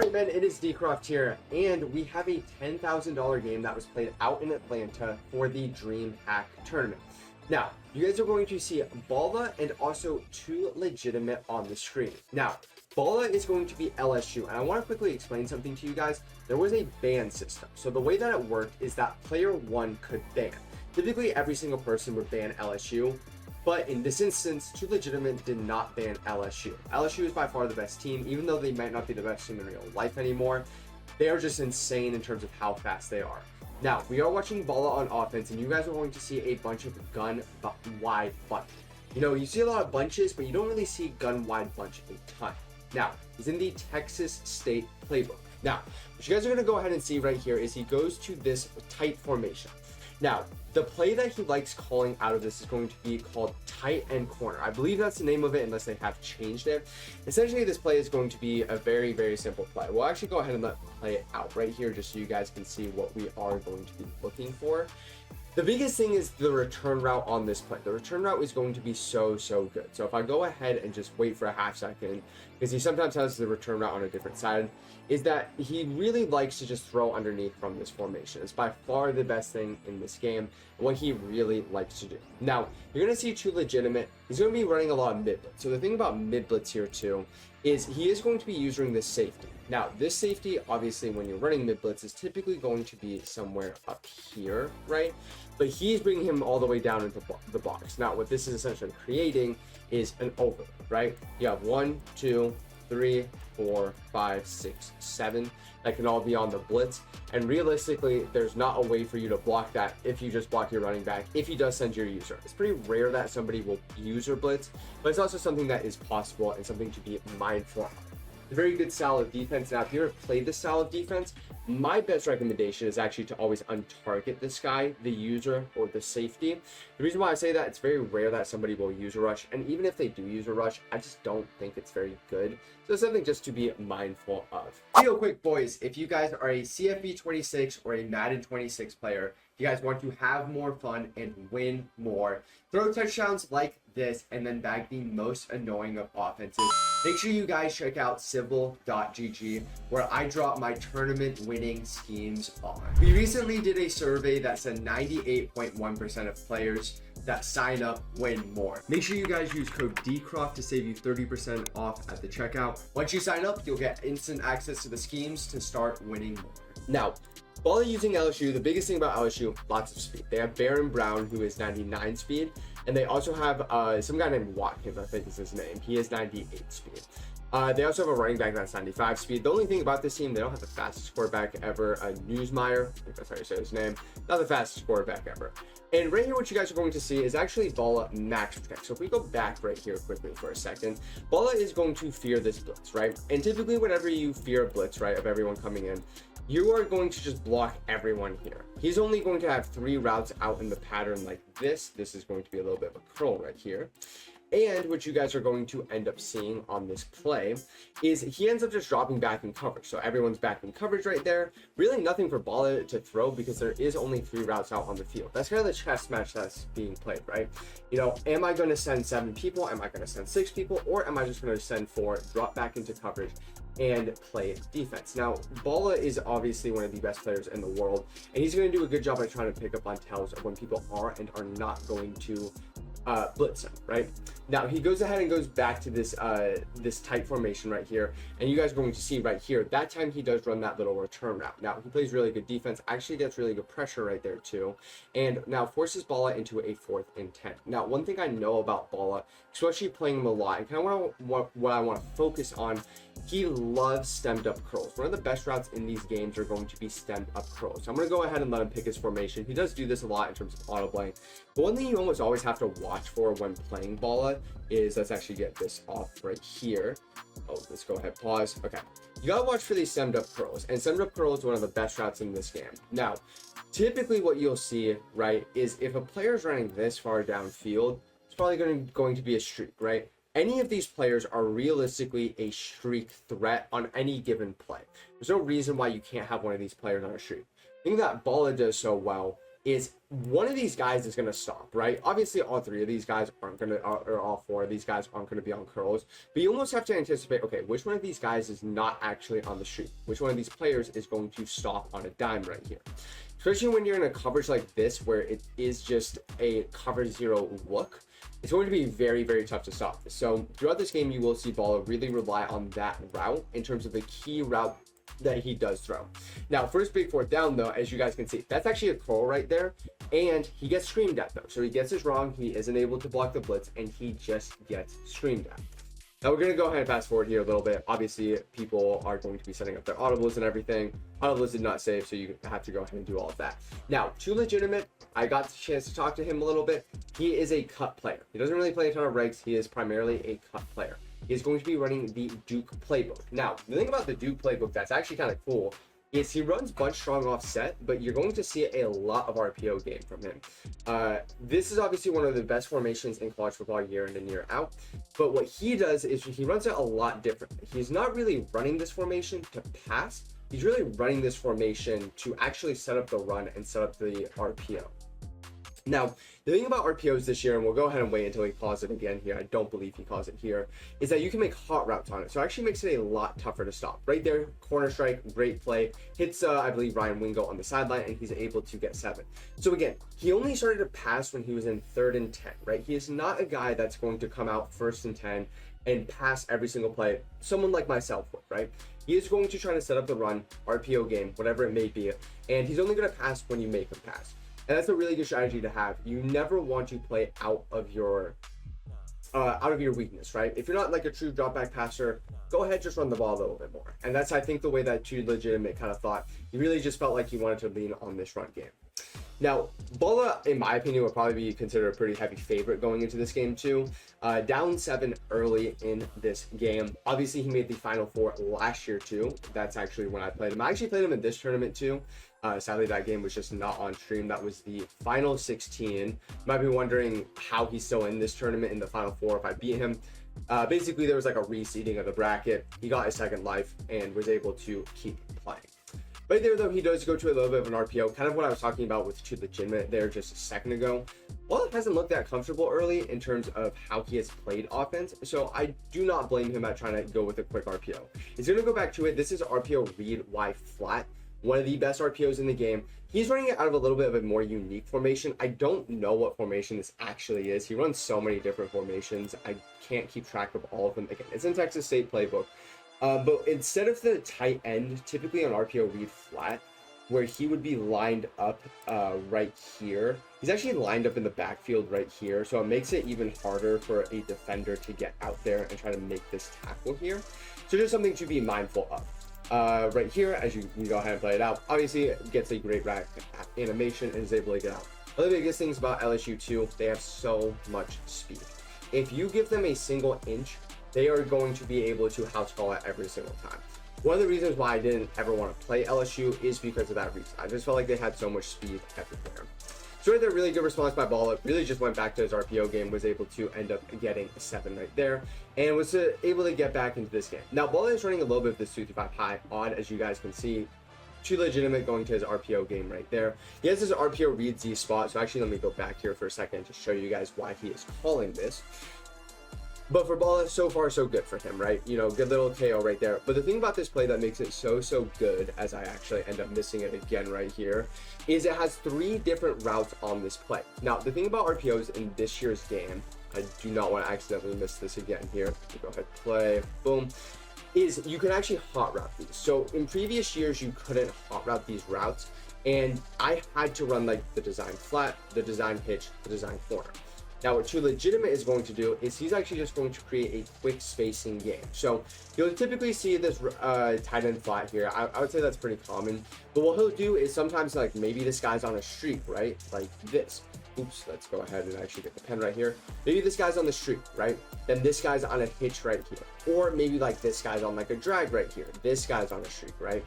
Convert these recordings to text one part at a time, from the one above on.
Alright men, it is Dcroft here, and we have a $10,000 game that was played out in Atlanta for the Dream Hack Tournament. Now, you guys are going to see Balla and also two legitimate on the screen. Now, Balla is going to be LSU, and I want to quickly explain something to you guys. There was a ban system. So the way that it worked is that player one could ban. Typically, every single person would ban LSU. But in this instance, Two Legitimate did not ban LSU. LSU is by far the best team, even though they might not be the best team in real life anymore. They are just insane in terms of how fast they are. Now, we are watching Balla on offense, and you guys are going to see a bunch of gun-wide bunch. You know, you see a lot of bunches, but you don't really see gun-wide bunch a ton. Now, he's in the Texas State playbook. Now, what you guys are going to go ahead and see right here is he goes to this tight formation. Now, the play that he likes calling out of this is going to be called tight end corner. I believe that's the name of it unless they have changed it. Essentially, this play is going to be a very, very simple play. We'll actually go ahead and play it out right here just so you guys can see what we are going to be looking for. The biggest thing is the return route on this play. The return route is going to be so good. So if I go ahead and just wait for a half second, because he sometimes has the return route on a different side, is that he really likes to just throw underneath from this formation. It's by far the best thing in this game, and what he really likes to do. Now, you're going to see Two Legitimate. He's going to be running a lot of mid blitz. So the thing about mid blitz here too is he is going to be using this safety. Now, this safety, obviously, when you're running mid blitz, is typically going to be somewhere up here, right? But he's bringing him all the way down into the box. Now, what this is essentially creating is an over, right? You have 1, 2, 3, 4, 5, 6, 7 that can all be on the blitz. And realistically, there's not a way for you to block that if you just block your running back, if he does send your user. It's pretty rare that somebody will user blitz, but it's also something that is possible and something to be mindful of. A very good style of defense. Now, if you ever played this style of defense, my best recommendation is actually to always untarget this guy, the user or the safety. The reason why I say that, it's very rare that somebody will use a rush, and even if they do use a rush, I just don't think it's very good. So it's something just to be mindful of. Real quick, boys, if you guys are a CFB26 or a Madden 26 player, if you guys want to have more fun and win more, throw touchdowns like this and then bag the most annoying of offenses, make sure you guys check out civil.gg, where I drop my tournament winning schemes on. We recently did a survey that said 98.1% of players that sign up win more. Make sure you guys use code Dcroft to save you 30% off at the checkout. Once you sign up, you'll get instant access to the schemes to start winning more. Now, while using LSU, the biggest thing about LSU, lots of speed. They have Baron Brown, who is 99 speed, and they also have some guy named Watkins, I think is his name. He is 98 speed. They also have a running back that's 95 speed. The only thing about this team, they don't have the fastest quarterback ever, Newsmeyer. I think that's how you say his name. Not the fastest quarterback ever. And right here, what you guys are going to see is actually Balla max protect. So if we go back right here quickly for a second, Balla is going to fear this blitz, right? And typically whenever you fear a blitz, right, of everyone coming in, you are going to just block everyone here. He's only going to have 3 routes out in the pattern like this. This is going to be a little bit of a curl right here. And what you guys are going to end up seeing on this play is he ends up just dropping back in coverage. So everyone's back in coverage right there. Really nothing for Balla to throw because there is only 3 routes out on the field. That's kind of the chess match that's being played, right? You know, am I going to send 7 people? Am I going to send 6 people? Or am I just going to send 4, drop back into coverage, and play defense? Now, Balla is obviously one of the best players in the world, and he's going to do a good job at trying to pick up on tells of when people are and are not going to blitz him, right? Now he goes ahead and goes back to this this tight formation right here, and you guys are going to see right here that time he does run that little return route. Now he plays really good defense, actually gets really good pressure right there too, and now forces Balla into a 4th and 10. Now, one thing I know about Balla, especially playing him a lot, and kind of what I want to focus on, he loves stemmed up curls. One of the best routes in these games are going to be stemmed up curls. So I'm going to go ahead and let him pick his formation. He does do this a lot in terms of auto playing, but one thing you almost always have to watch for when playing Balla is, let's actually get this off right here. Oh, let's go ahead, pause. Okay, you gotta watch for these stemmed up curls, and stemmed up curl is one of the best routes in this game. Now, typically what you'll see, right, is if a player's running this far downfield, it's probably going to be a streak, right? Any of these players are realistically a streak threat on any given play. There's no reason why you can't have one of these players on a streak. The thing that Balla does so well is one of these guys is going to stop, right? Obviously, all three of these guys aren't going to, or all four of these guys aren't going to be on curls, but you almost have to anticipate, okay, which one of these guys is not actually on the street? Which one of these players is going to stop on a dime right here? Especially when you're in a coverage like this, where it is just a cover zero look, it's going to be very, very tough to stop. So throughout this game, you will see Balla really rely on that route in terms of the key route that he does throw. Now, first big fourth down, though, as you guys can see, that's actually a curl right there, and he gets screamed at, though. So he gets this wrong, he isn't able to block the blitz, and he just gets screamed at. Now, we're going to go ahead and fast forward here a little bit. Obviously, people are going to be setting up their audibles and everything. Audibles did not save, so you have to go ahead and do all of that. Now, Too Legitimate, I got the chance to talk to him a little bit. He is a cut player. He doesn't really play a ton of regs. He is primarily a cut player. He is going to be running the Duke playbook. Now, the thing about the Duke playbook that's actually kind of cool is he runs bunch strong offset, but you're going to see a lot of RPO game from him. This is obviously one of the best formations in college football year in and year out, but what he does is he runs it a lot differently. He's not really running this formation to pass. He's really running this formation to actually set up the run and set up the RPO. Now, the thing about RPOs this year, and we'll go ahead and wait until he calls it again here, I don't believe he calls it here, is that you can make hot routes on it. So it actually makes it a lot tougher to stop. Right there, corner strike, great play. Hits, I believe, Ryan Wingo on the sideline, and he's able to get 7. So again, he only started to pass when he was in 3rd and 10, right? He is not a guy that's going to come out 1st and 10 and pass every single play. Someone like myself would, right? He is going to try to set up the run, RPO game, whatever it may be, and he's only going to pass when you make him pass. And that's a really good strategy to have. You never want to play out of your weakness, right? If you're not like a true drop back passer, go ahead, just run the ball a little bit more. And that's, I think, the way that Too Legitimate kind of thought. He really just felt like he wanted to lean on this run game. Now, Balla, in my opinion, would probably be considered a pretty heavy favorite going into this game too. Down 7 early in this game. Obviously, he made the Final Four last year too. That's actually when I played him. I actually played him in this tournament too. Sadly, that game was just not on stream. That was the Final 16. You might be wondering how he's still in this tournament in the Final Four if I beat him. Basically, there was like a reseeding of the bracket. He got his second life and was able to keep playing. Right there, though, he does go to a little bit of an RPO, kind of what I was talking about with Too Legitimate there just a second ago. Well, it hasn't looked that comfortable early in terms of how he has played offense, so I do not blame him at trying to go with a quick RPO. He's going to go back to it. This is RPO read Y flat, one of the best RPOs in the game. He's running it out of a little bit of a more unique formation. I don't know what formation this actually is. He runs so many different formations. I can't keep track of all of them. Again, it's in Texas State playbook. But instead of the tight end, typically on RPO read flat, where he would be lined up right here, he's actually lined up in the backfield right here. So it makes it even harder for a defender to get out there and try to make this tackle here. So just something to be mindful of. Right here, as you can go ahead and play it out, obviously it gets a great rack animation and is able to get out. One of the biggest things about LSU too, they have so much speed. If you give them a single inch, they are going to be able to house call it every single time. One of the reasons why I didn't ever want to play LSU is because of that reason. I just felt like they had so much speed everywhere. So right there, really good response by Balla. Really just went back to his RPO game, was able to end up getting a 7 right there, and was able to get back into this game. Now, Balla is running a little bit of this 235 high odd, as you guys can see. Too Legitimate going to his RPO game right there. He has his RPO read Z spot, so actually let me go back here for a second to show you guys why he is calling this. But for Balla, so far so good for him, right? You know, good little tail right there. But the thing about this play that makes it so good, as I actually end up missing it again right here, is it has 3 different routes on this play. Now, the thing about RPOs in this year's game, I do not want to accidentally miss this again here. Go ahead, play, boom, is you can actually hot route these. So in previous years, you couldn't hot route these routes, and I had to run like the design flat, the design hitch, the design corner. Now, what Too Legitimate is going to do is he's actually just going to create a quick spacing game. So you'll typically see this tight end flat here. I would say that's pretty common. But what he'll do is sometimes like maybe this guy's on a streak, right? Like this. Oops, let's go ahead and actually get the pen right here. Maybe this guy's on the streak, right? Then this guy's on a hitch right here. Or maybe like this guy's on like a drag right here. This guy's on a streak, right?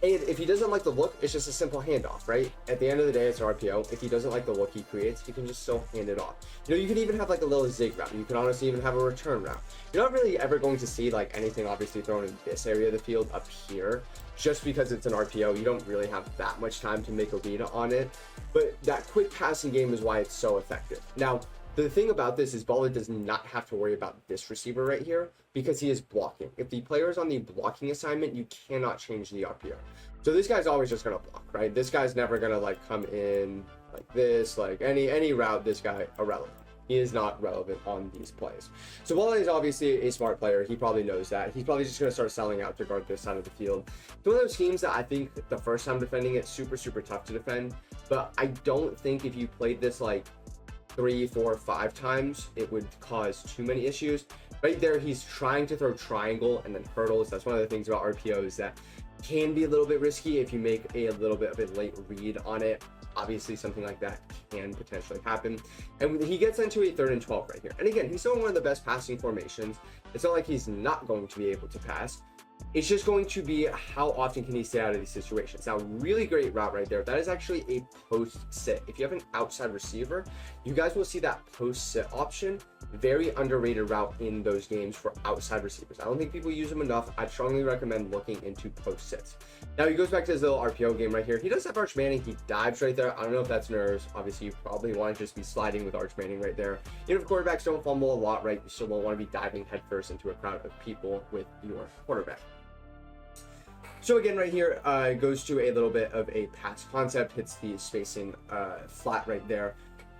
And if he doesn't like the look, it's just a simple handoff, right? At the end of the day, it's an RPO. If he doesn't like the look he creates, he can just still hand it off. You know, you can even have like a little zig route. You can honestly even have a return route. You're not really ever going to see like anything obviously thrown in this area of the field up here, just because it's an RPO. You don't really have that much time to make a read on it. But that quick passing game is why it's so effective. Now, the thing about this is Balla does not have to worry about this receiver right here because he is blocking. If the player is on the blocking assignment, you cannot change the RPO. So this guy's always just going to block, right? This guy's never going to like come in like this, like any route, this guy irrelevant. He is not relevant on these plays. So Balla is obviously a smart player. He probably knows that. He's probably just going to start selling out to guard this side of the field. It's one of those schemes that I think the first time defending it, super tough to defend. But I don't think if you played this like 3, 4, 5 times, it would cause too many issues. Right there, he's trying to throw triangle and then hurdles. That's one of the things about RPOs that can be a little bit risky if you make a little bit of a late read on it. Obviously, something like that can potentially happen. And he gets into a 3rd and 12 right here. And again, he's still in one of the best passing formations. It's not like he's not going to be able to pass. It's just going to be how often can he stay out of these situations. Now, really great route right there. That is actually a post sit. If you have an outside receiver, you guys will see that post sit option. Very underrated route in those games for outside receivers. I don't think people use them enough. I'd strongly recommend looking into post sits. Now he goes back to his little RPO game right here. He does have Arch Manning. He dives right there. I don't know if that's nerves. Obviously, you probably want to just be sliding with Arch Manning right there. Even if quarterbacks don't fumble a lot, right, you still won't want to be diving headfirst into a crowd of people with your quarterback. So again, right here, it goes to a little bit of a pass concept, hits the spacing flat right there.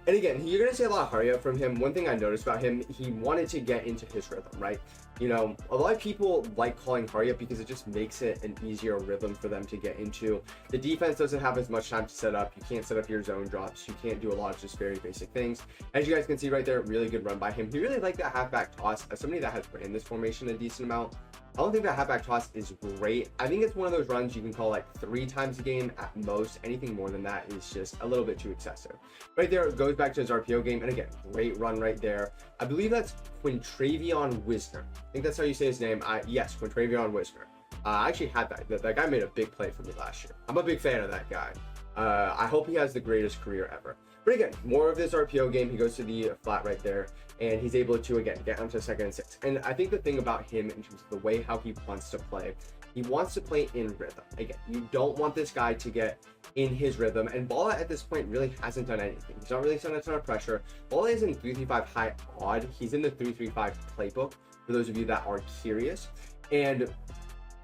And again, you're going to see a lot of hurry up from him. One thing I noticed about him, he wanted to get into his rhythm, right? You know, a lot of people like calling hurry up because it just makes it an easier rhythm for them to get into. The defense doesn't have as much time to set up. You can't set up your zone drops. You can't do a lot of just very basic things. As you guys can see right there, really good run by him. He really liked that halfback toss. As somebody that has ran this formation a decent amount, I don't think that halfback toss is great. I think it's one of those runs you can call like 3 times a game at most. Anything more than that is just a little bit too excessive. Right there, it goes back to his RPO game. And again, great run right there. I believe that's Quintravion Wisner. I think that's how you say his name. Yes, Quintravion Wisner. I actually had that. That guy made a big play for me last year. I'm a big fan of that guy. I hope he has the greatest career ever. But again, more of this RPO game. He goes to the flat right there, and he's able to, again, get onto 2nd and 6. And I think the thing about him in terms of the way how he wants to play, he wants to play in rhythm. Again, you don't want this guy to get in his rhythm. And Balla at this point really hasn't done anything. He's not really done a ton of pressure. Balla is in 3-3-5 high odd. He's in the 3-3-5 playbook, for those of you that are curious. And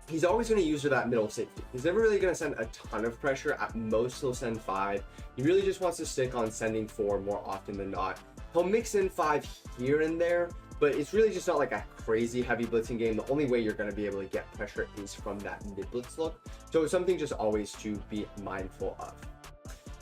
he's always going to use that middle safety. He's never really going to send a ton of pressure. At most, he'll send 5. He really just wants to stick on sending 4 more often than not. He'll mix in 5 here and there, but it's really just not like a crazy heavy blitzing game. The only way you're going to be able to get pressure is from that mid blitz look. So it's something just always to be mindful of.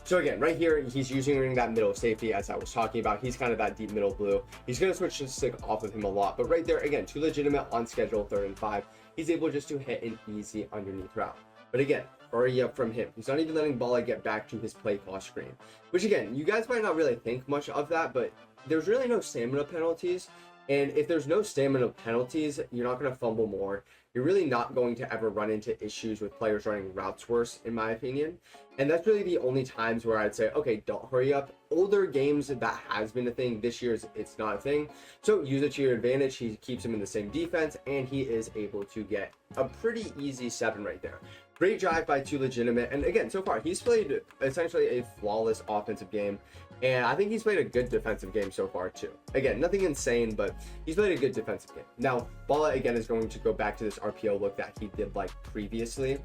So again, right here, he's using that middle safety as I was talking about. He's kind of that deep middle blue. He's going to switch to stick off of him a lot. But right there, again, 2 legitimate on schedule, 3rd and 5. He's able just to hit an easy underneath route. But again, hurry up from him. He's not even letting Balla get back to his play call screen. Which again, you guys might not really think much of that, but there's really no stamina penalties. And if there's no stamina penalties, you're not going to fumble more. You're really not going to ever run into issues with players running routes worse, in my opinion. And that's really the only times where I'd say, okay, don't hurry up. Older games, that has been a thing. This year's, it's not a thing. So use it to your advantage. He keeps him in the same defense, and he is able to get a pretty easy 7 right there. Great drive by 2 legitimate. And again, so far, he's played essentially a flawless offensive game. And I think he's played a good defensive game so far, too. Again, nothing insane, but he's played a good defensive game. Now, Balla, again, is going to go back to this RPO look that he did like previously.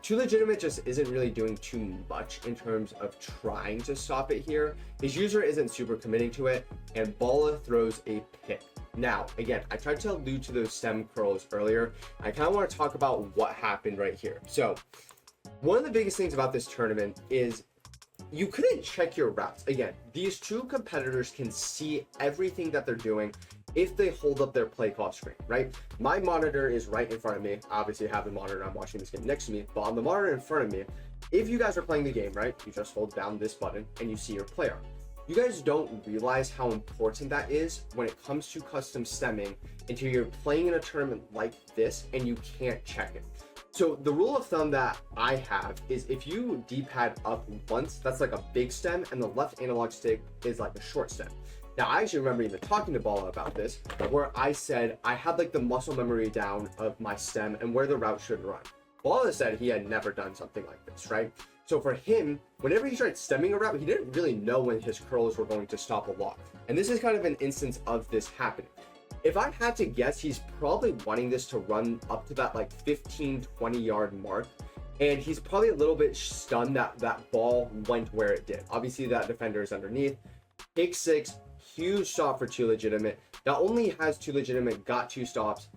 2 legitimate just isn't really doing too much in terms of trying to stop it here. His user isn't super committing to it, and Balla throws a pick. Now, again, I tried to allude to those stem curls earlier. I kind of want to talk about what happened right here. So, one of the biggest things about this tournament is you couldn't check your routes. Again, these 2 competitors can see everything that they're doing if they hold up their play call screen, right? My monitor is right in front of me. Obviously, I have the monitor. I'm watching this game next to me, but on the monitor in front of me, if you guys are playing the game, right, you just hold down this button and you see your player. You guys don't realize how important that is when it comes to custom stemming until you're playing in a tournament like this and you can't check it. So the rule of thumb that I have is if you D-pad up once, that's like a big stem, and the left analog stick is like a short stem. Now, I actually remember even talking to Balla about this, where I said I had like the muscle memory down of my stem and where the route should run. Balla said he had never done something like this, right? So for him, whenever he tried stemming a route, he didn't really know when his curls were going to stop a lot. And this is kind of an instance of this happening. If I had to guess, he's probably wanting this to run up to that like 15, 20 yard mark. And he's probably a little bit stunned that that ball went where it did. Obviously that defender is underneath. Pick 6, huge stop for 2 legitimate. Not only has 2 legitimate got 2 stops,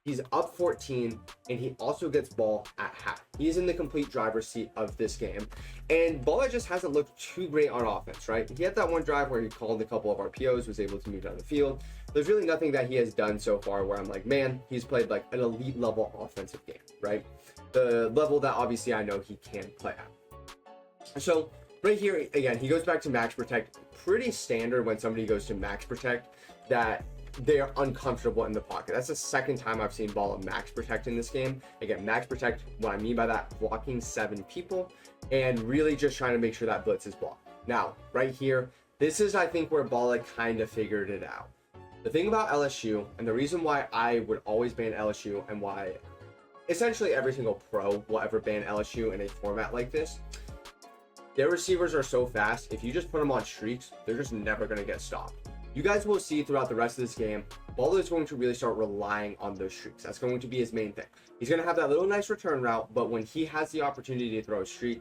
he's up 14, and he also gets ball at half. He's in the complete driver's seat of this game. And Balla just hasn't looked too great on offense, right? He had that one drive where he called a couple of RPOs, was able to move down the field. There's really nothing that he has done so far where I'm like, man, he's played like an elite level offensive game, right? The level that obviously I know he can play at. So right here, again, he goes back to max protect. Pretty standard when somebody goes to max protect that they're uncomfortable in the pocket. That's the second time I've seen Balla max protect in this game. Again, max protect, what I mean by that, blocking 7 people and really just trying to make sure that blitz is blocked. Now, right here, this is, I think, where Balla kind of figured it out. The thing about LSU, and the reason why I would always ban LSU and why essentially every single pro will ever ban LSU in a format like this, their receivers are so fast, if you just put them on streaks, they're just never going to get stopped. You guys will see throughout the rest of this game, Balla is going to really start relying on those streaks. That's going to be his main thing. He's going to have that little nice return route, but when he has the opportunity to throw a streak,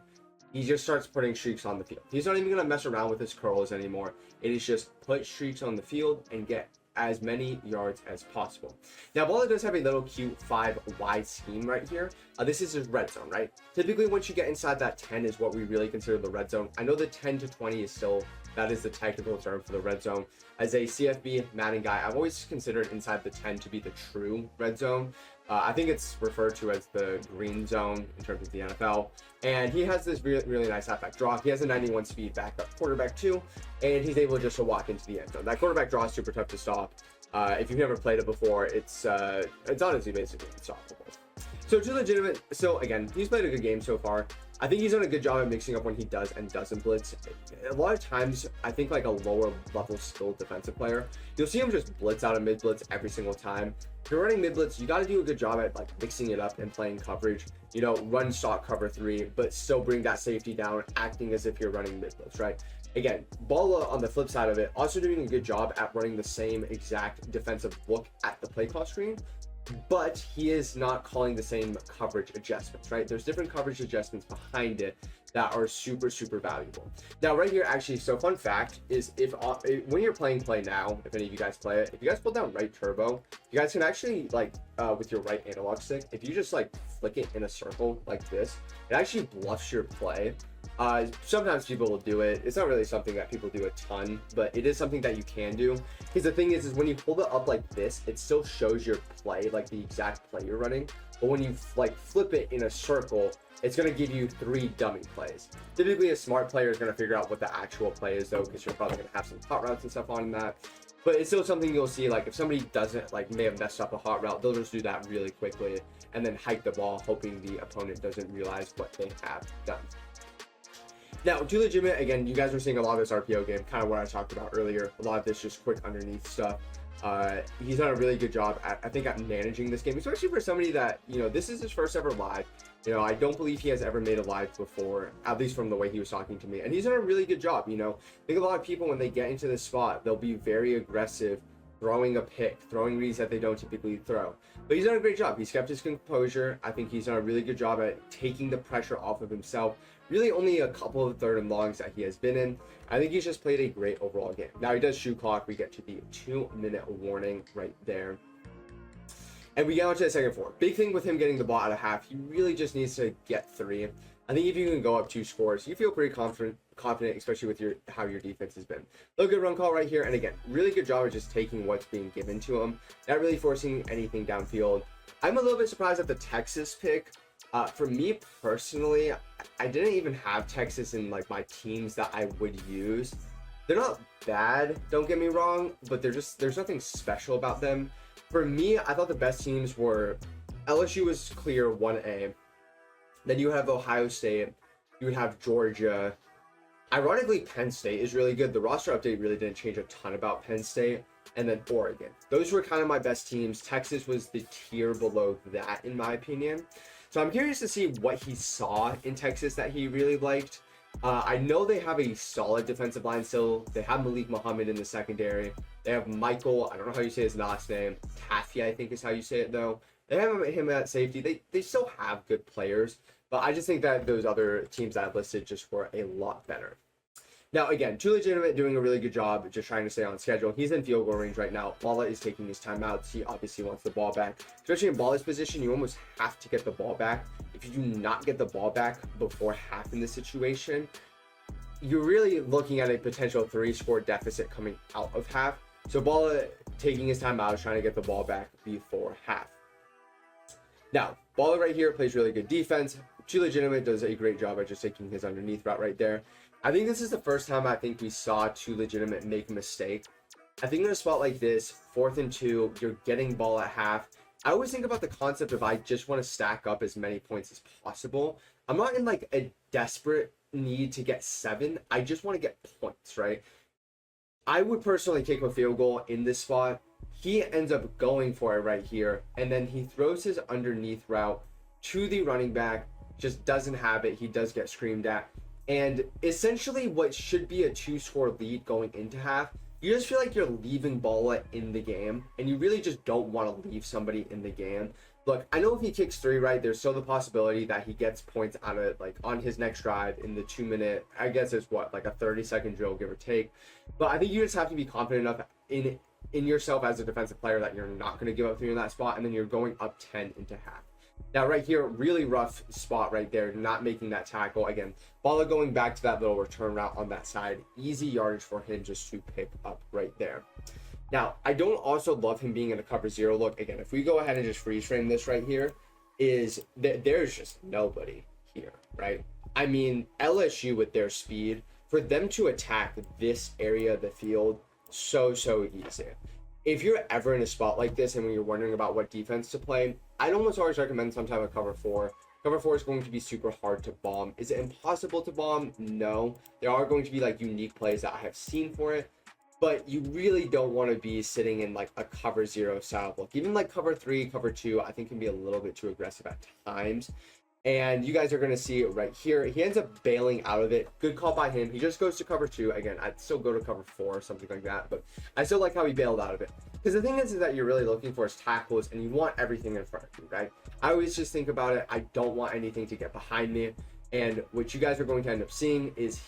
he just starts putting streaks on the field. He's not even going to mess around with his curls anymore. It is just put streaks on the field and get as many yards as possible. Now, Balla does have a little cute 5 wide scheme right here. This is his red zone, right? Typically, once you get inside that 10 is what we really consider the red zone. I know the 10 to 20 is still, that is the technical term for the red zone. As a CFB Madden guy, I've always considered inside the 10 to be the true red zone. I think it's referred to as the green zone in terms of the NFL. And he has this really nice halfback draw. He has a 91 speed backup quarterback too, and he's able just to walk into the end zone. That quarterback draw is super tough to stop. If you've never played it before, it's honestly basically unstoppable. So 2 legitimate. So again, he's played a good game so far. I think he's done a good job at mixing up when he does and doesn't blitz. A lot of times, I think like a lower level skilled defensive player, you'll see him just blitz out of mid blitz every single time. If you're running mid blitz, you got to do a good job at like mixing it up and playing coverage. You know, run stock cover 3, but still bring that safety down, acting as if you're running mid blitz, right? Again, Balla on the flip side of it, also doing a good job at running the same exact defensive look at the play call screen, but he is not calling the same coverage adjustments, right? There's different coverage adjustments behind it that are super valuable. Now, right here, actually, so fun fact is if when you're playing Play Now, if any of you guys play it, if you guys pull down right turbo, you guys can actually like with your right analog stick, if you just like flick it in a circle like this, it actually bluffs your play. Sometimes people will do it. It's not really something that people do a ton, but it is something that you can do. Because the thing is when you pull it up like this, it still shows your play, like the exact play you're running. But when you like flip it in a circle, it's going to give you 3 dummy plays. Typically, a smart player is going to figure out what the actual play is, though, because you're probably going to have some hot routes and stuff on that. But it's still something you'll see, like if somebody doesn't, like may have messed up a hot route, they'll just do that really quickly and then hike the ball, hoping the opponent doesn't realize what they have done. Now, 2 legitimate, again, you guys are seeing a lot of this RPO game, kind of what I talked about earlier. A lot of this just quick underneath stuff. He's done a really good job at, I think, at managing this game, especially for somebody that, you know, this is his first ever live. You know, I don't believe he has ever made a live before, at least from the way he was talking to me. And he's done a really good job, you know. I think a lot of people, when they get into this spot, they'll be very aggressive, throwing a pick, throwing reads that they don't typically throw. But he's done a great job. He's kept his composure. I think he's done a really good job at taking the pressure off of himself. Really only a couple of 3rd and longs that he has been in. I think he's just played a great overall game. Now he does shoot clock. We get to the 2-minute warning right there. And we get on to the second 4. Big thing with him getting the ball out of half, he really just needs to get 3. I think if you can go up 2 scores, you feel pretty confident, especially with how your defense has been. Little good run call right here, and again, really good job of just taking what's being given to him, not really forcing anything downfield. I'm a little bit surprised at the Texas pick. For me personally, I didn't even have Texas in like my teams that I would use. They're not bad, don't get me wrong, but there's nothing special about them. For me, I thought the best teams were LSU was clear 1A. Then you have Ohio State. You would have Georgia. Ironically, Penn State is really good. The roster update really didn't change a ton about Penn State. And then Oregon. Those were kind of my best teams. Texas was the tier below that, in my opinion. So I'm curious to see what he saw in Texas that he really liked. I know they have a solid defensive line still. They have Malik Muhammad in the secondary. They have Michael, I don't know how you say his last name. Taffy, I think is how you say it, though. They have him at safety. They still have good players. But I just think that those other teams that I've listed just were a lot better. Now, again, Too Legitimate doing a really good job just trying to stay on schedule. He's in field goal range right now. Balla is taking his timeouts. He obviously wants the ball back. Especially in Balla's position, you almost have to get the ball back. If you do not get the ball back before half in this situation, you're really looking at a potential 3-score deficit coming out of half. So Balla taking his timeout, trying to get the ball back before half. Now, Balla right here plays really good defense. Too Legitimate does a great job at just taking his underneath route right there. I think this is the first time I think we saw Too Legitimate make a mistake. I think in a spot like this, 4th and 2, you're getting ball at half. I always think about the concept of I just want to stack up as many points as possible. I'm not in like a desperate need to get 7. I just want to get points, right? I would personally kick a field goal in this spot. He ends up going for it right here, and then he throws his underneath route to the running back, just doesn't have it. He does get screamed at. And essentially what should be a 2-score lead going into half, you just feel like you're leaving Balla in the game, and you really just don't want to leave somebody in the game. Look, I know if he kicks 3 right, there's still the possibility that he gets points out of like on his next drive in the 2-minute, I guess it's what, like a 30-second drill, give or take. But I think you just have to be confident enough in yourself as a defensive player that you're not going to give up 3 in that spot, and then you're going up 10 into half. Now, right here, really rough spot right there, not making that tackle. Again, Balla going back to that little return route on that side. Easy yardage for him just to pick up right there. Now, I don't also love him being in a cover 0 look. Again, if we go ahead and just freeze frame this right here, there's just nobody here, right? I mean, LSU with their speed, for them to attack this area of the field, so easy. If you're ever in a spot like this and when you're wondering about what defense to play, I'd almost always recommend some type of cover 4. Cover 4 is going to be super hard to bomb. Is it impossible to bomb? No. There are going to be like unique plays that I have seen for it, but you really don't want to be sitting in like a cover 0 style look. Even like cover 3, cover 2, I think can be a little bit too aggressive at times. And you guys are going to see it right here. He ends up bailing out of it. Good call by him. He just goes to cover 2. Again, I'd still go to cover 4 or something like that, but I still like how he bailed out of it. Because the thing is that you're really looking for is tackles, and you want everything in front of you, right? I always just think about it. I don't want anything to get behind me. And what you guys are going to end up seeing is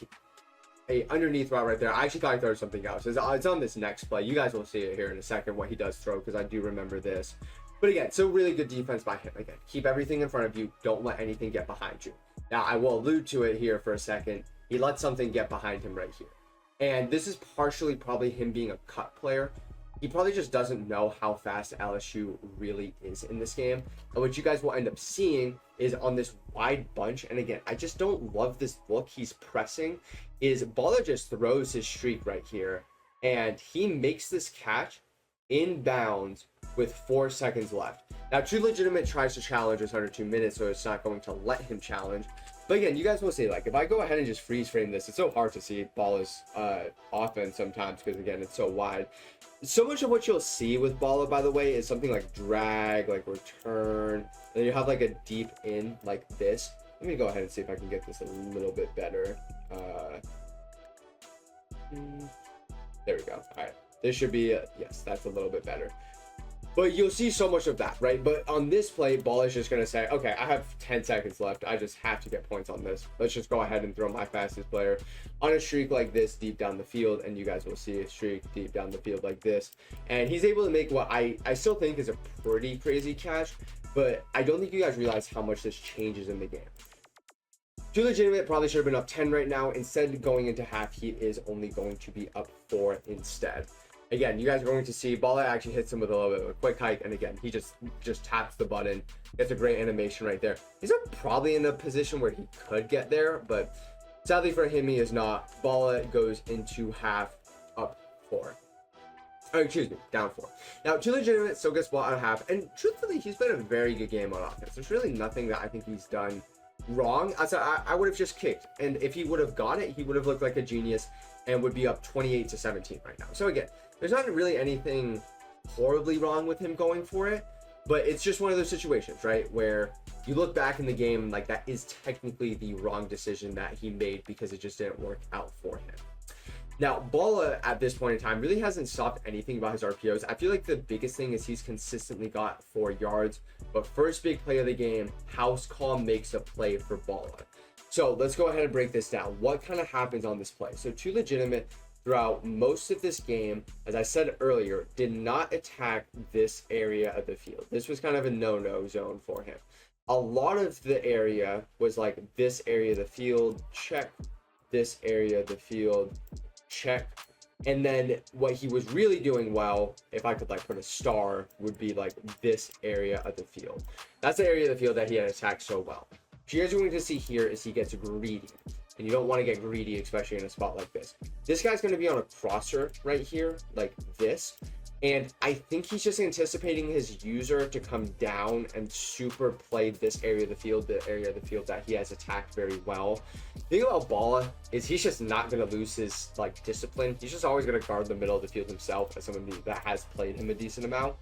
a underneath route right there. I actually thought he threw something else. It's on this next play. You guys will see it here in a second, what he does throw, because I do remember this. But again, so really good defense by him. Again, keep everything in front of you. Don't let anything get behind you. Now, I will allude to it here for a second. He let something get behind him right here. And this is partially probably him being a cut player. He probably just doesn't know how fast LSU really is in this game. And what you guys will end up seeing is on this wide bunch, and again, I just don't love this look he's pressing, is Balla just throws his streak right here. And he makes this catch in bounds with 4 seconds left. Now, Too Legitimate tries to challenge us under 2 minutes, so it's not going to let him challenge. But again, you guys will see, like, if I go ahead and just freeze frame this, it's so hard to see Balla's offense sometimes because, again, it's so wide. So much of what you'll see with Balla, by the way, is something like drag, like return, and you have, like, a deep in like this. Let me go ahead and see if I can get this a little bit better. There we go. All right. This should be, yes, that's a little bit better. But you'll see so much of that, right? But on this play, Balla is just going to say, okay, I have 10 seconds left. I just have to get points on this. Let's just go ahead and throw my fastest player on a streak like this deep down the field. And you guys will see a streak deep down the field like this. And he's able to make what I still think is a pretty crazy catch. But I don't think you guys realize how much this changes in the game. Too Legitimate probably should have been up 10 right now. Instead, going into half, he is only going to be up 4 instead. Again, you guys are going to see Balla actually hits him with a little bit of a quick hike, and again, he just taps the button. Gets a great animation right there. He's probably in a position where he could get there, but sadly for him, he is not. Balla goes into half up 4. Oh, excuse me, down 4. Now, Too Legitimate still gets ball out of half, and truthfully, he's been a very good game on offense. There's really nothing that I think he's done wrong. I would have just kicked, and if he would have got it, he would have looked like a genius and would be up 28-17 right now. So again, there's not really anything horribly wrong with him going for it, but it's just one of those situations, right, where you look back in the game, like, that is technically the wrong decision that he made because it just didn't work out for him. Now, Balla at this point in time really hasn't stopped anything about his RPOs. I feel like the biggest thing is he's consistently got 4 yards, but first big play of the game, house call makes a play for Balla. So let's go ahead and break this down. What kind of happens on this play? So Too Legitimate throughout most of this game, as I said earlier, did not attack this area of the field. This was kind of a no-no zone for him. A lot of the area was like this area of the field, check, this area of the field, check, and then what he was really doing well, if I could like put a star, would be like this area of the field. That's the area of the field that he had attacked so well. What you guys are going to see here is he gets greedy, and you don't want to get greedy, especially in a spot like this. This guy's going to be on a crosser right here, like this, and I think he's just anticipating his user to come down and super play this area of the field, the area of the field that he has attacked very well. The thing about Balla is he's just not going to lose his like discipline. He's just always going to guard the middle of the field himself, as someone that has played him a decent amount.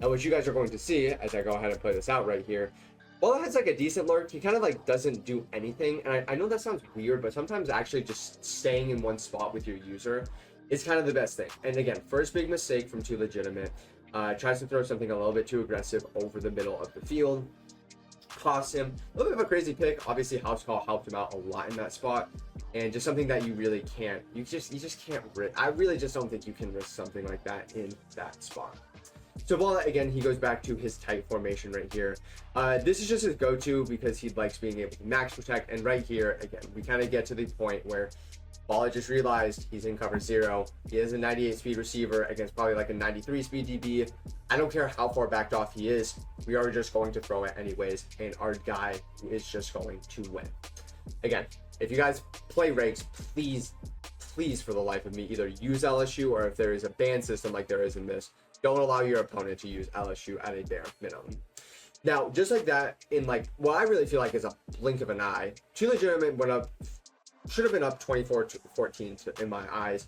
And what you guys are going to see as I go ahead and play this out right here, Balla has like a decent lurk. He kind of like doesn't do anything, and I know that sounds weird, but sometimes actually just staying in one spot with your user is kind of the best thing. And again, first big mistake from Too Legitimate. Tries to throw something a little bit too aggressive over the middle of the field. Cost him a little bit of a crazy pick. Obviously, house call helped him out a lot in that spot, and just something that you really can't. You just can't risk. I really just don't think you can risk something like that in that spot. So Balla, again, he goes back to his tight formation right here. This is just his go-to because he likes being able to max protect. And right here, again, we kind of get to the point where Balla just realized he's in cover 0. He is a 98 speed receiver against probably like a 93 speed DB. I don't care how far backed off he is. We are just going to throw it anyways, and our guy is just going to win. Again, if you guys play regs, please, for the life of me, either use LSU, or if there is a ban system like there is in this, don't allow your opponent to use LSU at a bare minimum. Now, just like that, in like what I really feel like is a blink of an eye, Too Legitimate went up, should have been up 24-14 in my eyes.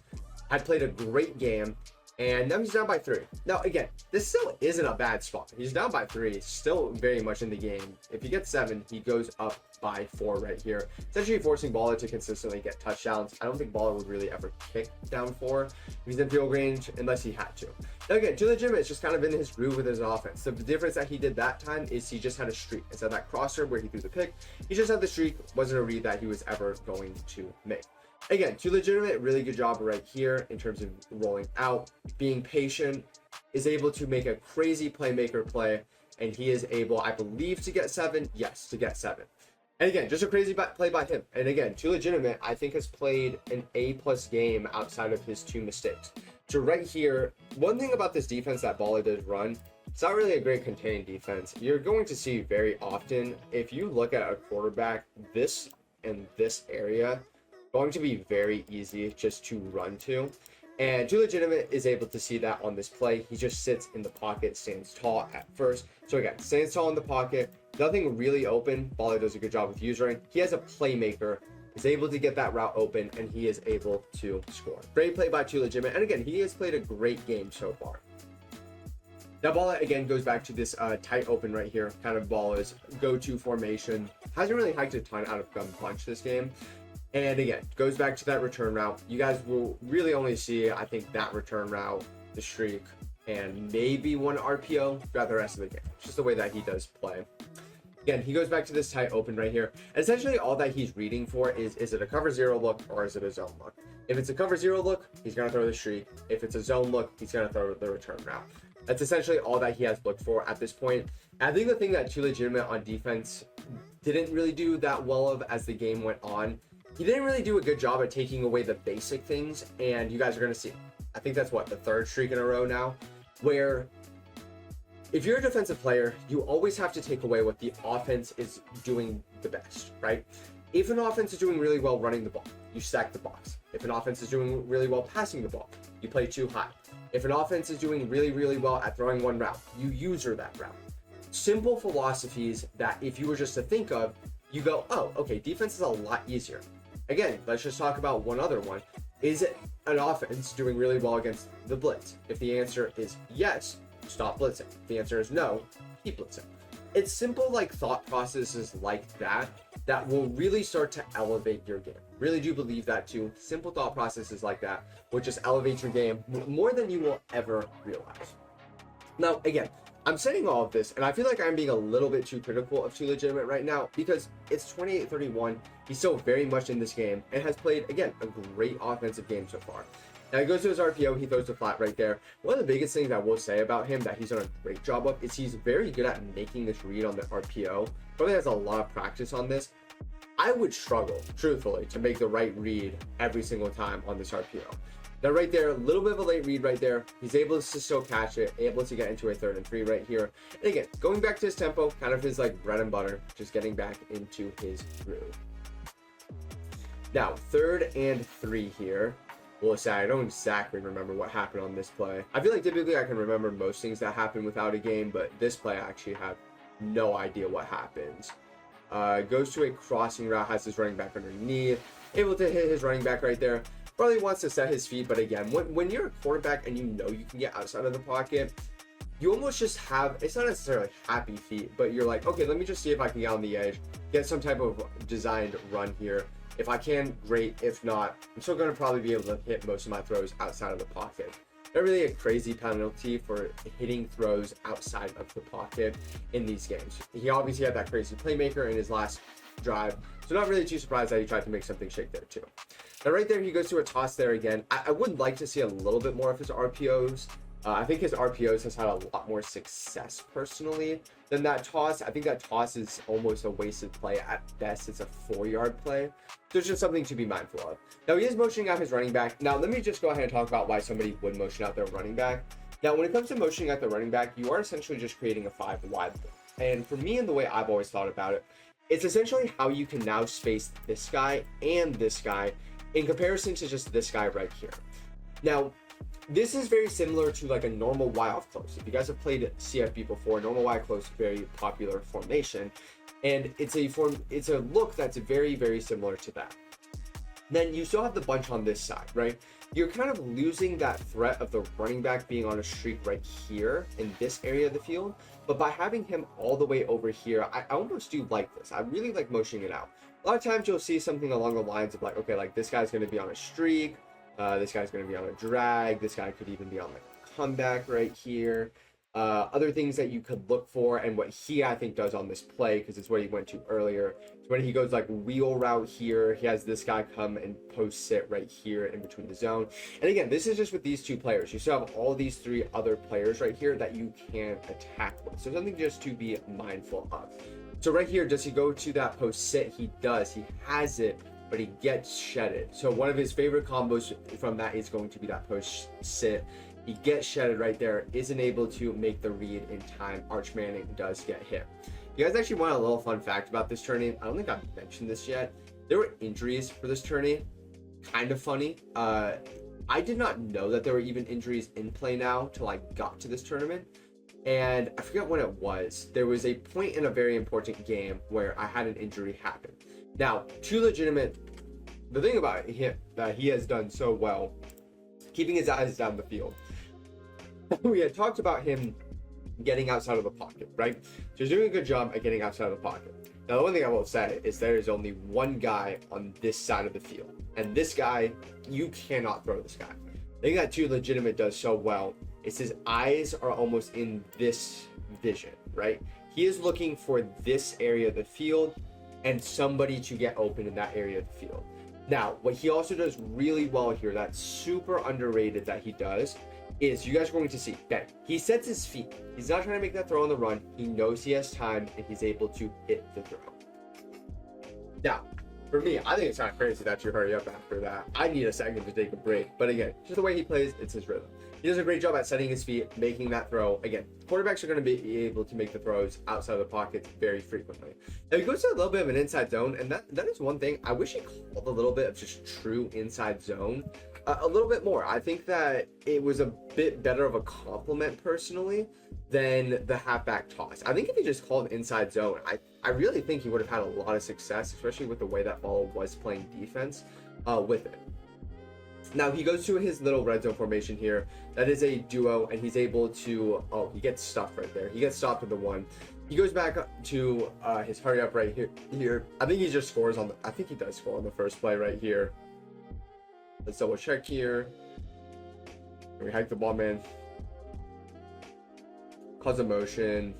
Had played a great game, and now he's down by 3. Now, again, this still isn't a bad spot. He's down by 3, still very much in the game. If he gets 7, he goes up by 4 right here, essentially forcing Balla to consistently get touchdowns. I don't think Balla would really ever kick down 4 if he's in field range, unless he had to. Now again, Too Legitimate is just kind of in his groove with his offense. So the difference that he did that time is he just had a streak. Instead of that crosser where he threw the pick, he just had the streak. Wasn't a read that he was ever going to make. Again, Too Legitimate, really good job right here in terms of rolling out, being patient, is able to make a crazy playmaker play, and he is able, I believe, to get 7. Yes, to get 7. And again, just a crazy play by him. And again, Too Legitimate, I think, has played an A+ game outside of his 2 mistakes. So right here, one thing about this defense that Balla does run, it's not really a great contained defense. You're going to see very often, if you look at a quarterback, this and this area, going to be very easy just to run to. And Too Legitimate is able to see that on this play. He just sits in the pocket, stands tall at first. So again, stands tall in the pocket, nothing really open. Balla does a good job with using. He has a playmaker, is able to get that route open, and he is able to score. Great play by Too Legitimate. And again, he has played a great game so far. Now Balla again goes back to this tight open right here, kind of Balla's go-to formation. Hasn't really hiked a ton out of gun punch this game. And again, goes back to that return route. You guys will really only see, I think, that return route, the streak, and maybe 1 RPO throughout the rest of the game. It's just the way that he does play. Again, he goes back to this tight open right here. And essentially all that he's reading for is it a cover 0 look or is it a zone look? If it's a cover 0 look, he's going to throw the streak. If it's a zone look, he's going to throw the return route. That's essentially all that he has looked for at this point. And I think the thing that Too Legitimate on defense didn't really do that well of as the game went on, he didn't really do a good job at taking away the basic things, and you guys are going to see, I think that's what, the 3rd streak in a row now, where if you're a defensive player, you always have to take away what the offense is doing the best, right? If an offense is doing really well running the ball, you stack the box. If an offense is doing really well passing the ball, you play too high. If an offense is doing really well at throwing 1 route, you user that route. Simple philosophies that if you were just to think of, you go, oh, okay, defense is a lot easier. Again, let's just talk about one other one. Is it an offense doing really well against the blitz? If the answer is yes, stop blitzing. If the answer is no, keep blitzing. It's simple like thought processes like that that will really start to elevate your game. Really do believe that too. Simple thought processes like that will just elevate your game more than you will ever realize. Now, again, I'm saying all of this, and I feel like I'm being a little bit too critical of Too Legitimate right now because it's 28-31. He's still very much in this game and has played, again, a great offensive game so far. Now he goes to his RPO, he throws the flat right there. One of the biggest things I will say about him that he's done a great job of is he's very good at making this read on the RPO. Probably has a lot of practice on this. I would struggle, truthfully, to make the right read every single time on this RPO. Now right there, a little bit of a late read right there. He's able to still catch it, able to get into a 3rd and 3 right here. And again, going back to his tempo, kind of his like bread and butter, just getting back into his groove. Now, 3rd and 3 here. Well, I don't exactly remember what happened on this play. I feel like typically I can remember most things that happen without a game, but this play I actually have no idea what happens. Goes to a crossing route, has his running back underneath, able to hit his running back right there. Probably wants to set his feet, but again, when you're a quarterback and you know you can get outside of the pocket, you almost just have, it's not necessarily happy feet, but you're like, okay, let me just see if I can get on the edge, get some type of designed run here. If I can, great. If not, I'm still going to probably be able to hit most of my throws outside of the pocket. Not really a crazy penalty for hitting throws outside of the pocket in these games. He obviously had that crazy playmaker in his last drive, so not really too surprised that he tried to make something shake there too. Now right there, he goes to a toss there again. I would like to see a little bit more of his RPOs. I think his RPOs has had a lot more success personally than that toss. I think that toss is almost a wasted play. At best, it's a 4-yard play. So it's just something to be mindful of. Now he is motioning out his running back. Now let me just go ahead and talk about why somebody would motion out their running back. Now when it comes to motioning out the running back, you are essentially just creating a 5 wide. And for me and the way I've always thought about it, it's essentially how you can now space this guy and this guy in comparison to just this guy right here. Now, this is very similar to like a normal Y off close. If you guys have played CFB before, normal Y close, very popular formation, and it's a look that's very, very similar to that. Then you still have the bunch on this side, right? You're kind of losing that threat of the running back being on a streak right here in this area of the field. But by having him all the way over here, I almost do like this. I really like motioning it out. A lot of times you'll see something along the lines of like, okay, like this guy's going to be on a streak. This guy's going to be on a drag. This guy could even be on like a comeback right here. Other things that you could look for, and what he, I think, does on this play, because it's what he went to earlier. So when he goes like wheel route here, he has this guy come and post sit right here in between the zone. And again, this is just with these 2 players. You still have all these 3 other players right here that you can attack with. So something just to be mindful of. So right here, does he go to that post sit? He does. He has it, but he gets shedded. So one of his favorite combos from that is going to be that post sit. He gets shedded right there, isn't able to make the read in time. Arch Manning does get hit. You guys actually want a little fun fact about this tourney? I don't think I've mentioned this yet. There were injuries for this tourney. Kind of funny. I did not know that there were even injuries in play now till I got to this tournament. And I forget when it was. There was a point in a very important game where I had an injury happen. Now, Too Legitimate, the thing about him that he has done so well, keeping his eyes down the field. We had talked about him getting outside of the pocket, right? So he's doing a good job at getting outside of the pocket. Now, the one thing I will say is there is only one guy on this side of the field. And this guy, you cannot throw this guy. The thing that Too Legitimate does so well is his eyes are almost in this vision, right? He is looking for this area of the field and somebody to get open in that area of the field. Now, what he also does really well here, that's super underrated that he does, is you guys are going to see, okay, he sets his feet. He's not trying to make that throw on the run. He knows he has time and he's able to hit the throw. Now, for me, I think it's kind of crazy that you hurry up after that. I need a second to take a break. But again, just the way he plays, it's his rhythm. He does a great job at setting his feet, making that throw. Again, quarterbacks are going to be able to make the throws outside of the pocket very frequently. Now, he goes to a little bit of an inside zone, and that is one thing. I wish he called a little bit of just true inside zone. a little bit more. I think that it was a bit better of a compliment personally than the halfback toss. I think if he just called inside zone, I really think he would have had a lot of success, especially with the way that Balla was playing defense with it. Now he goes to his little red zone formation here. That is a duo, and he's able to, oh, he gets stopped right there. He gets stopped with the one. He goes back to his hurry up right here. I think he just scores on the, I think he does score on the first play right here. Let's double check here. We hike the ball, man. Cause a motion.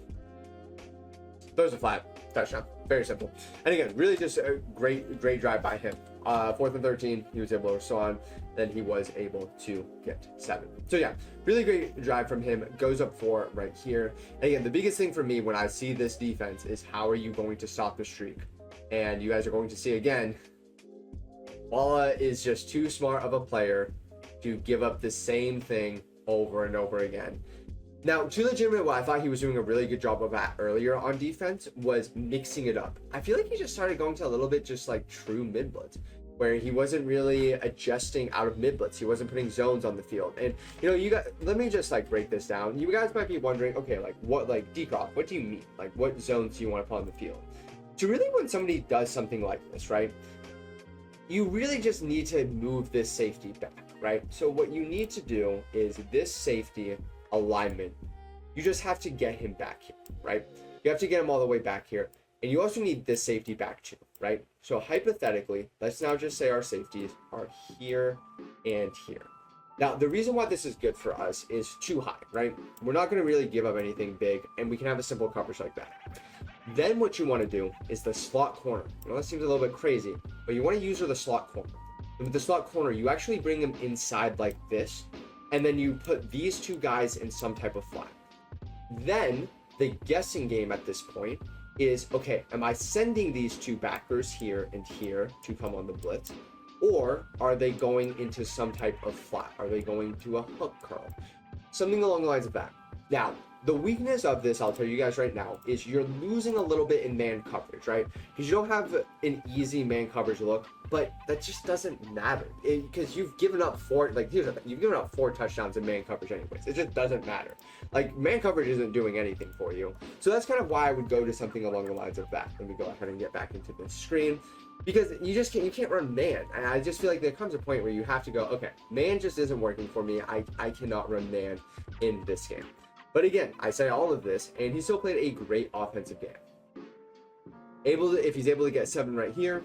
Throws a flat. Touchdown. Very simple. And again, really just a great drive by him. 4th and 13, he was able to respond. Then he was able to get 7. So yeah, really great drive from him. Goes up 4 right here. And again, the biggest thing for me when I see this defense is how are you going to stop the streak? And you guys are going to see again, Balla is just too smart of a player to give up the same thing over and over again. Now, to legitimate, what I thought he was doing a really good job of that earlier on defense was mixing it up. I feel like he just started going to a little bit just like true mid blitz, where he wasn't really adjusting out of mid blitz. He wasn't putting zones on the field. And you know, you got, let me just like break this down. You guys might be wondering, okay, like what, like Dcroft, what do you mean? Like what zones do you want to put on the field? So really, when somebody does something like this, right? You really just need to move this safety back, right? So what you need to do is this safety alignment, you just have to get him back here, right? You have to get him all the way back here, and you also need this safety back too, right? So hypothetically, let's now just say our safeties are here and here. Now, the reason why this is good for us is too high, right? We're not going to really give up anything big, and we can have a simple coverage like that. Then what you want to do is the slot corner. I know that seems a little bit crazy, but you want to use the slot corner. And with the slot corner, you actually bring them inside like this, and then you put these two guys in some type of flat. Then the guessing game at this point is, okay, am I sending these two backers here and here to come on the blitz? Or are they going into some type of flat? Are they going to a hook curl? Something along the lines of that. Now, the weakness of this, I'll tell you guys right now, is you're losing a little bit in man coverage, right? Because you don't have an easy man coverage look, but that just doesn't matter. Because you've given up you've given up 4 touchdowns in man coverage anyways. It just doesn't matter. Like, man coverage isn't doing anything for you. So that's kind of why I would go to something along the lines of that. Let me go ahead and get back into this screen. Because you can't run man. And I just feel like there comes a point where you have to go, okay, man just isn't working for me. I cannot run man in this game. But again, I say all of this, and he still played a great offensive game. If he's able to get 7 right here,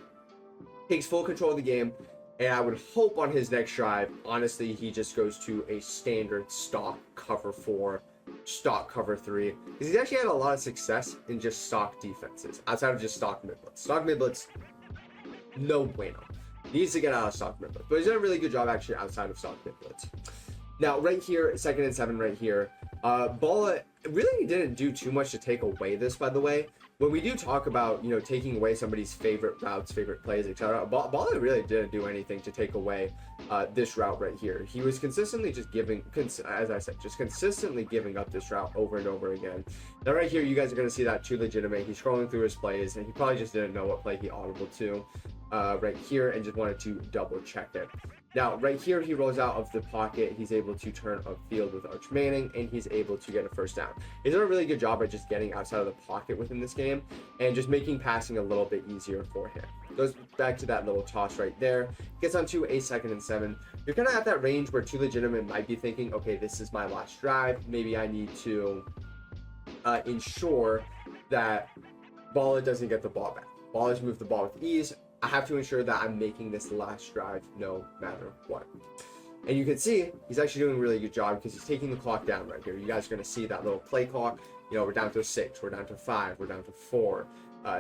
takes full control of the game, and I would hope on his next drive, honestly, he just goes to a standard stock cover 4, stock cover 3, because he's actually had a lot of success in just stock defenses, outside of just stock mid blitz. Stock mid blitz, no bueno. Needs to get out of stock mid blitz, but he's done a really good job actually outside of stock mid blitz. Now, right here, 2nd and 7 right here, Balla really didn't do too much to take away this, by the way. When we do talk about, you know, taking away somebody's favorite routes, favorite plays, etc., Balla really didn't do anything to take away this route right here. He was consistently just giving, as I said, just consistently giving up this route over and over again. Now, right here, you guys are going to see that too legitimate. He's scrolling through his plays, and he probably just didn't know what play he audible to right here and just wanted to double check it. Now, right here, he rolls out of the pocket. He's able to turn upfield with Arch Manning, and he's able to get a first down. He's done a really good job at just getting outside of the pocket within this game and just making passing a little bit easier for him. Goes back to that little toss right there. Gets onto a 2nd and 7. You're kind of at that range where too legitimate might be thinking, okay, this is my last drive. Maybe I need to ensure that Balla doesn't get the ball back. Balla's moved the ball with ease. I have to ensure that I'm making this last drive no matter what. And you can see he's actually doing a really good job because he's taking the clock down right here. You guys are going to see that little play clock. You know, we're down to 6, we're down to 5, we're down to 4,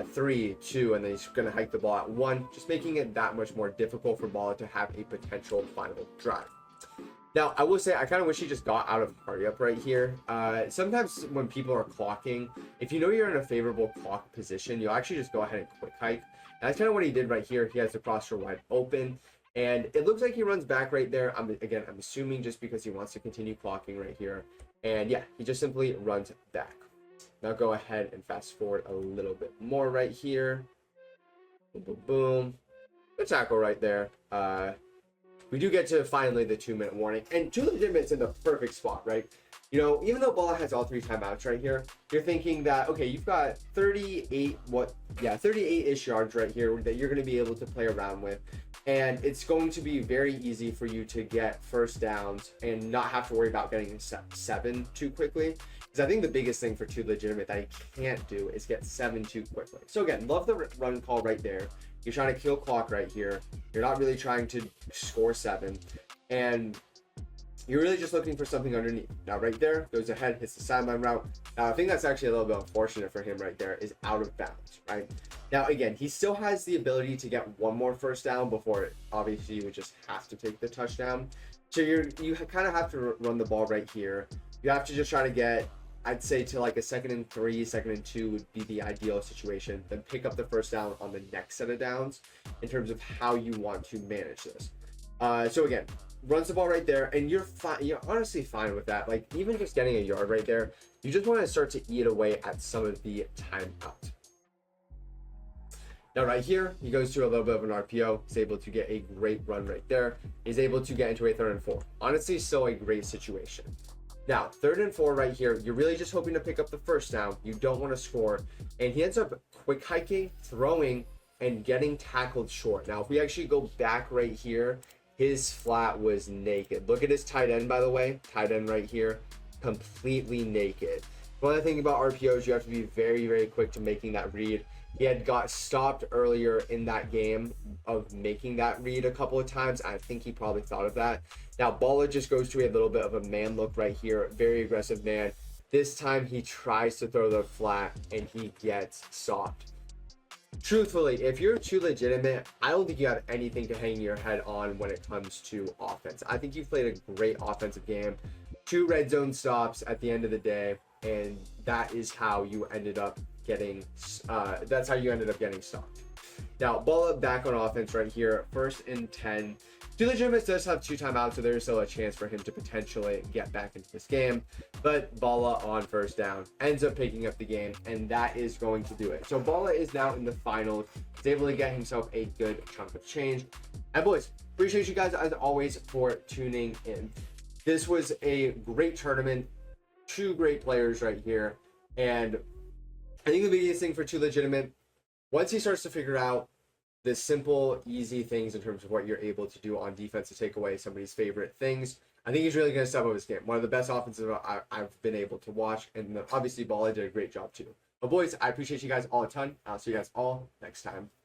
3, 2, and then he's going to hike the ball at 1, just making it that much more difficult for Balla to have a potential final drive. Now, I will say, I kind of wish he just got out of hurry up right here. Sometimes when people are clocking, if you know you're in a favorable clock position, you'll actually just go ahead and quick hike. And that's kind of what he did right here. He has the crosser wide open, and it looks like he runs back right there. I'm assuming just because he wants to continue clocking right here. And yeah, he just simply runs back. Now go ahead and fast forward a little bit more right here. Boom, boom, boom. Good tackle right there. we do get to finally the 2-minute warning, and Too Legitimate's in the perfect spot, right? You know, even though Balla has all 3 timeouts right here, you're thinking that, okay, you've got 38-ish yards right here that you're going to be able to play around with. And it's going to be very easy for you to get first downs and not have to worry about getting 7 too quickly. Because I think the biggest thing for Too Legitimate that he can't do is get 7 too quickly. So again, love the run call right there. You're trying to kill clock right here. You're not really trying to score 7. And you're really just looking for something underneath. Now right there, goes ahead, hits the sideline route. Now I think that's actually a little bit unfortunate for him right there, is out of bounds, right? Now again, he still has the ability to get one more first down before obviously you would just have to take the touchdown. So you kind of have to run the ball right here. You have to just try to get, I'd say, to like a 2nd and 3, 2nd and 2 would be the ideal situation. Then pick up the first down on the next set of downs in terms of how you want to manage this. So again, runs the ball right there, and you're fine. You're honestly fine with that. Like even just getting a yard right there, you just want to start to eat away at some of the timeout. Now right here, he goes to a little bit of an RPO. He's able to get a great run right there. He's able to get into a 3rd and 4. Honestly, still a great situation. Now 3rd and 4 right here, you're really just hoping to pick up the first down. You don't want to score, and he ends up quick hiking, throwing, and getting tackled short. Now if we actually go back right here, his flat was naked. Look at his tight end, by the way. Tight end right here, completely naked. One other thing about RPOs, you have to be very, very quick to making that read. He had got stopped earlier in that game of making that read a couple of times. I think he probably thought of that. Now, Balla just goes to a little bit of a man look right here. Very aggressive man. This time he tries to throw the flat and he gets stopped. Truthfully, if you're Too Legitimate, I don't think you have anything to hang your head on when it comes to offense. I think you've played a great offensive game. 2 red zone stops at the end of the day, and that is how you ended up getting stopped. Now, Balla back on offense right here, 1st and 10. Too Legitimate does have 2 timeouts, so there's still a chance for him to potentially get back into this game. But Balla on first down ends up picking up the game, and that is going to do it. So Balla is now in the finals. He's able to get himself a good chunk of change. And boys, appreciate you guys as always for tuning in. This was a great tournament. 2 great players right here. And I think the biggest thing for Too Legitimate, once he starts to figure out the simple, easy things in terms of what you're able to do on defense to take away somebody's favorite things, I think he's really going to step up his game. One of the best offensive I've been able to watch, and obviously Balla did a great job too. But boys, I appreciate you guys all a ton. I'll see you guys all next time.